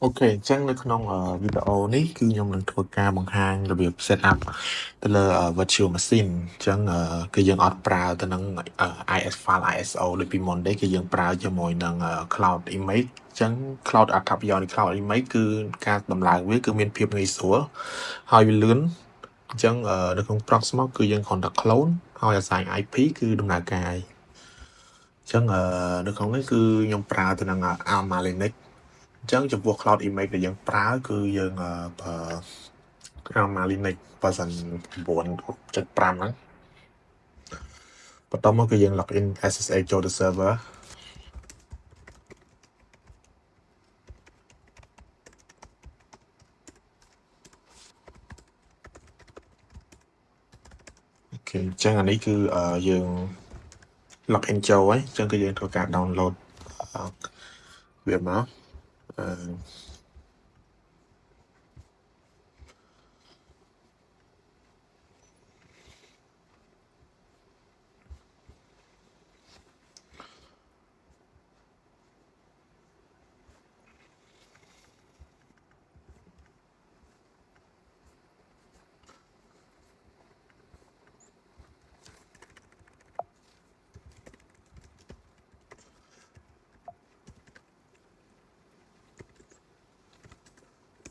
អូខេអញ្ចឹងនៅក្នុងវីដេអូនេះគឺខ្ញុំនឹងធ្វើការបង្ហាញរបៀប set up ទៅលើvirtual machine អញ្ចឹងគឺយើងអត់ប្រើទៅនឹងIS file ISO ដូចពីមុនទេគឺយើងប្រើជាមួយនឹងcloud image អញ្ចឹង cloud backup យកនៃ cloud image គឺការដំឡើងវាគឺមានភាពងាយស្រួលហើយវាលឿនអញ្ចឹងនៅក្នុង Proxmox គឺយើងគ្រាន់តែ clone ហើយ assign IP គឺដំណើរការហើយអញ្ចឹងនៅក្នុងនេះគឺខ្ញុំប្រើទៅនឹង Alma Linux អញ្ចឹងចំពោះ cloud image ដែលយើងប្រើគឺយើងប្រើ Alma Linux version 9.5 ហ្នឹងបន្ទាប់មកគឺយើង login SSH ចូលទៅ server អូខេអញ្ចឹងអានេះគឺយើង login ចូលហើយអញ្ចឹងគឺយើងធ្វើការ download វាមក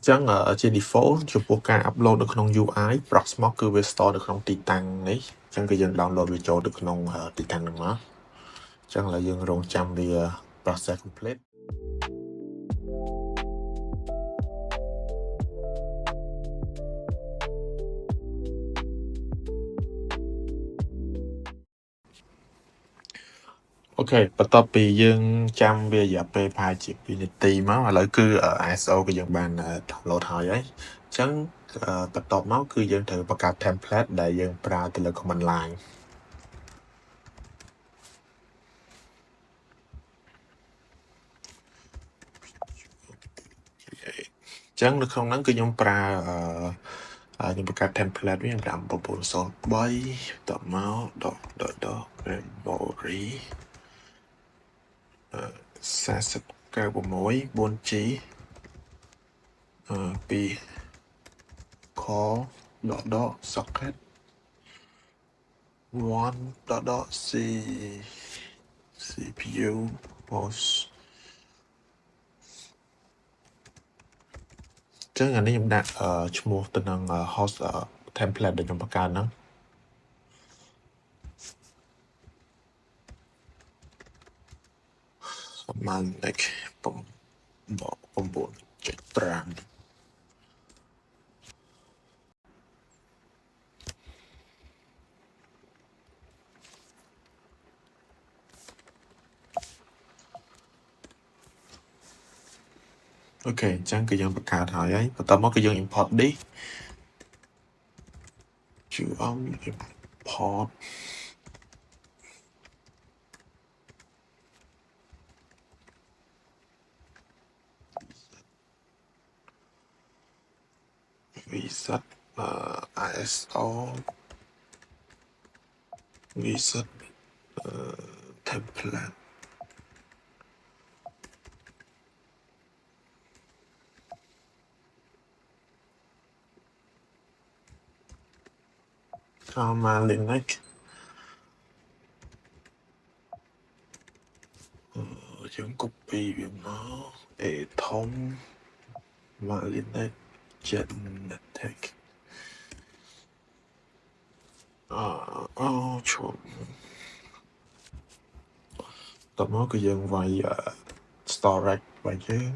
អញ្ចឹងជា default ចំពោះការ upload នៅក្នុង UI Proxmox គឺវា store នៅក្នុងទីតាំងនេះអញ្ចឹងគឺយើង download វាចូលទៅក្នុងទីតាំងហ្នឹងមកអញ្ចឹងឥឡូវយើងរងចាំវា process complete អូខេបន្ទាប់ពីយើងចាំវារយៈពេលប្រហែលជា2នាទីមកឥឡូវគឺ ISO គឺយើងបាន download ហើយអញ្ចឹងបន្ទាប់មកគឺយើងត្រូវបង្កើត template ដែលយើងប្រើទៅលើ command line អញ្ចឹងនៅក្នុងហ្នឹងគឺខ្ញុំប្រើខ្ញុំបង្កើត template វាតាម903បន្ទាប់មក memory 4096 4G 2 call socket 1 CPU host ចឹងអានេះខ្ញុំដាក់ឈ្មោះទៅនឹង host template ដែលខ្ញុំបង្កើតហ្នឹងប្រហែលនេះ9.5អូខេអញ្ចឹងគឺយើងបង្កើតហើយបន្ទាប់មកគឺយើង import disk ជួយ import reset ISO reset template Alma Linux យើង copy វាមកធំ Alma Linux Genetic ឈប់តោះមកគឺយើងវាយ storage របស់យើង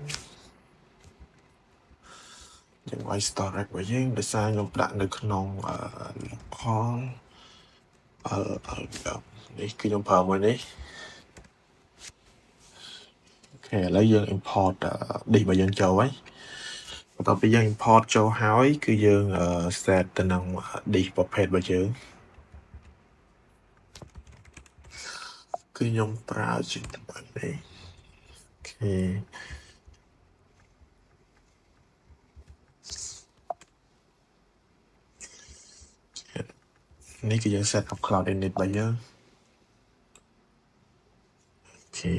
វាយ storage របស់យើងដោយសារខ្ញុំដាក់នៅក្នុង local នេះគឺខ្ញុំប្រើមួយនេះអូខេឥឡូវយើង import disk របស់យើងចូលហើយបន្ទាប់ពីយើង import ចូលហើយគឺយើង set ទៅនឹង disk ប្រភេទរបស់យើងគឺខ្ញុំប្រើជាបែបនេះអូខេនេះគឺយើង set up cloud init របស់យើងអូខេ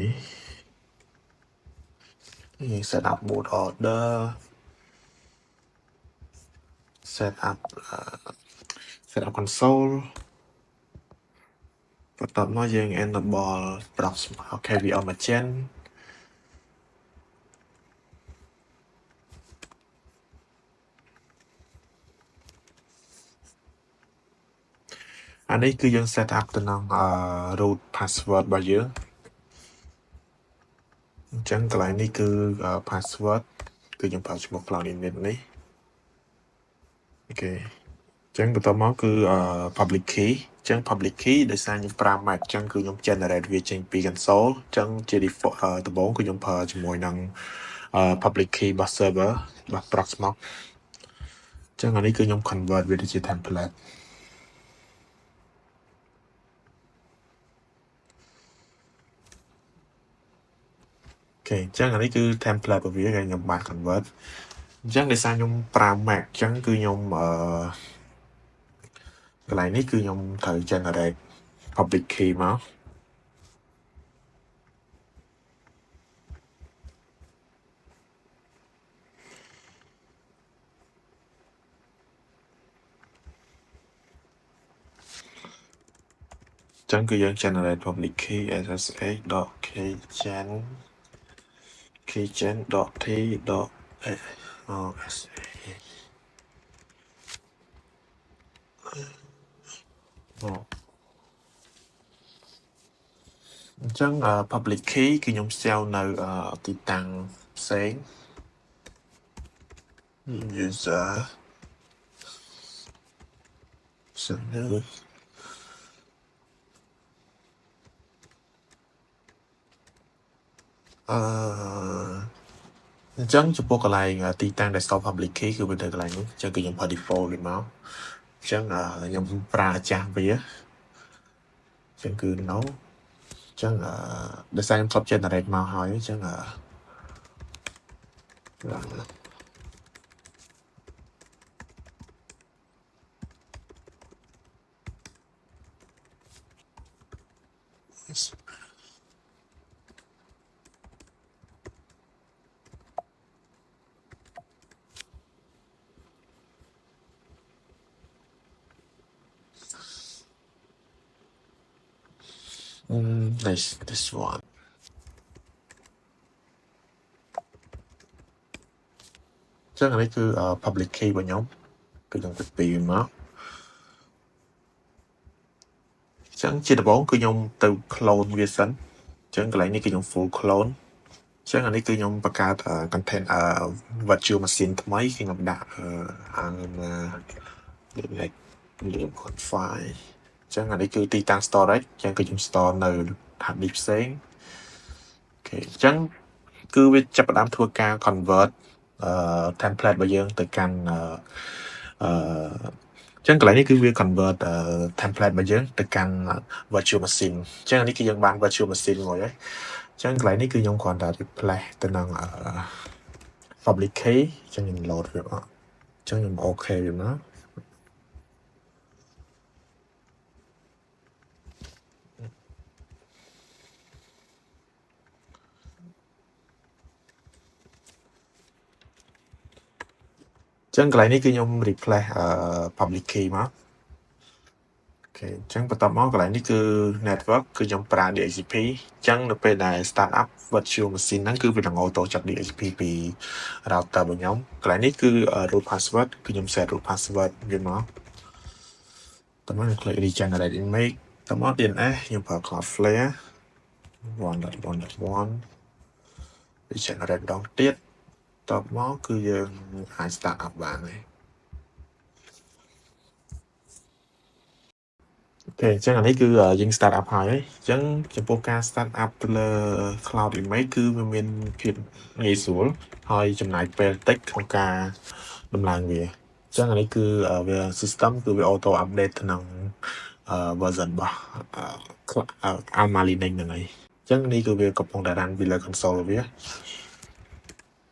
set up boot order set up console បន្ទាប់មកយើង enable proximal KVL Merchant អានេះគឺយើង set up ទៅនឹង root password របស់យើងអញ្ចឹងកន្លែងនេះគឺ password គឺយើងប្រើឈ្មោះ cloud init នេះអូខេអញ្ចឹងបន្ទាប់មកគឺ public key អញ្ចឹង public key ដោយសារខ្ញុំប្រើ Mac អញ្ចឹងគឺខ្ញុំ generate វាចេញពី console អញ្ចឹងជា default ដំបូងគឺខ្ញុំប្រើជាមួយនឹង public key របស់ server របស់ Proxmox អញ្ចឹងអានេះគឺខ្ញុំ convert វាទៅជា template អូខេអញ្ចឹងអានេះគឺ template របស់វាខ្ញុំបាន convert អញ្ចឹងដោយសារខ្ញុំប្រើ Mac អញ្ចឹងគឺខ្ញុំកន្លែងនេះគឺខ្ញុំត្រូវ generate public key មកអញ្ចឹងគឺយើង generate public key ssh.keygen keygen.t.osa អញ្ចឹង public key គឺខ្ញុំ sell នៅទីតាំងផ្សេង user server អញ្ចឹងចំពោះកន្លែងទីតាំង desktop public key គឺវានៅកន្លែងនេះអញ្ចឹងគឺខ្ញុំប្រើ default វាមកអញ្ចឹងខ្ញុំប្រើចាស់វាអញ្ចឹងគឺ no អញ្ចឹងដោយសារខ្ញុំធ្លាប់ generate មកហើយអញ្ចឹងthis one អញ្ចឹងអានេះគឺ public key របស់ខ្ញុំគឺខ្ញុំទៅពីមកអញ្ចឹងជាដំបូងគឺខ្ញុំទៅ clone វាសិនអញ្ចឹងកន្លែងនេះគឺខ្ញុំ full clone អញ្ចឹងអានេះគឺខ្ញុំបង្កើត content virtual machine ថ្មីគឺខ្ញុំដាក់ confine អញ្ចឹងអានេះគឺទីតាំង storage អញ្ចឹងគឺខ្ញុំ store នៅ hard disk ផ្សេងអូខេអញ្ចឹងគឺវាចាប់ផ្ដើមធ្វើការ convert template របស់យើងទៅកាន់អញ្ចឹងកន្លែងនេះគឺវា convert template របស់យើងទៅកាន់ virtual machine អញ្ចឹងនេះគឺយើងបាន virtual machine មួយហើយអញ្ចឹងកន្លែងនេះគឺខ្ញុំគ្រាន់តែ replace ទៅនឹង public key អញ្ចឹងខ្ញុំ load វាអត់អញ្ចឹងខ្ញុំ OK វាមកអញ្ចឹងកន្លែងនេះគឺខ្ញុំ replace public key មកអូខេអញ្ចឹងបន្ទាប់មកកន្លែងនេះគឺ network គឺខ្ញុំប្រើ DHCP អញ្ចឹងនៅពេលដែល start up virtual machine ហ្នឹងគឺវានឹង auto ចាប់ DHCP ពី router របស់ខ្ញុំកន្លែងនេះគឺ root password គឺខ្ញុំ set root password វាមកតោះមកខ្ញុំ click regenerate image តោះមក DNS ខ្ញុំប្រើ Cloudflare 1.1.1 regenerate ម្ដងទៀតតបមកគឺយើងអាច start up បានហើយអូខេអញ្ចឹងអានេះគឺយើង start up ហើយអញ្ចឹងចំពោះការ start up ទៅលើ cloud image គឺវាមានភាពងាយស្រួលហើយចំណាយពេលតិចក្នុងការដំឡើងវាអញ្ចឹងអានេះគឺវា system គឺវា auto update ទៅនឹងversion របស់ Alma Linux ហ្នឹងហើយអញ្ចឹងនេះគឺវាកំពុងតែ run ពីលើ console វា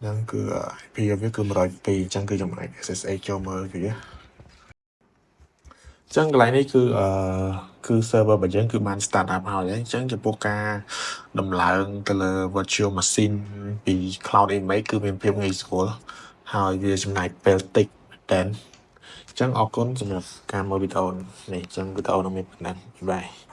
ហ្នឹងគឺ IP វាគឺ102អញ្ចឹងគឺខ្ញុំអាច SSH ចូលមើលវា ចឹងកន្លែងនេះគឺ server របស់យើងគឺបាន start up ហើយអញ្ចឹងចំពោះការដំឡើងទៅលើ virtual machine ពី cloud image គឺមានភាពងាយស្រួលហើយវាចំណាយពេលតិចមែនទែនអញ្ចឹងអរគុណសម្រាប់ការមើលវីដេអូនេះអញ្ចឹងវីដេអូនោះមានប៉ុណ្ណឹងបាយបាយ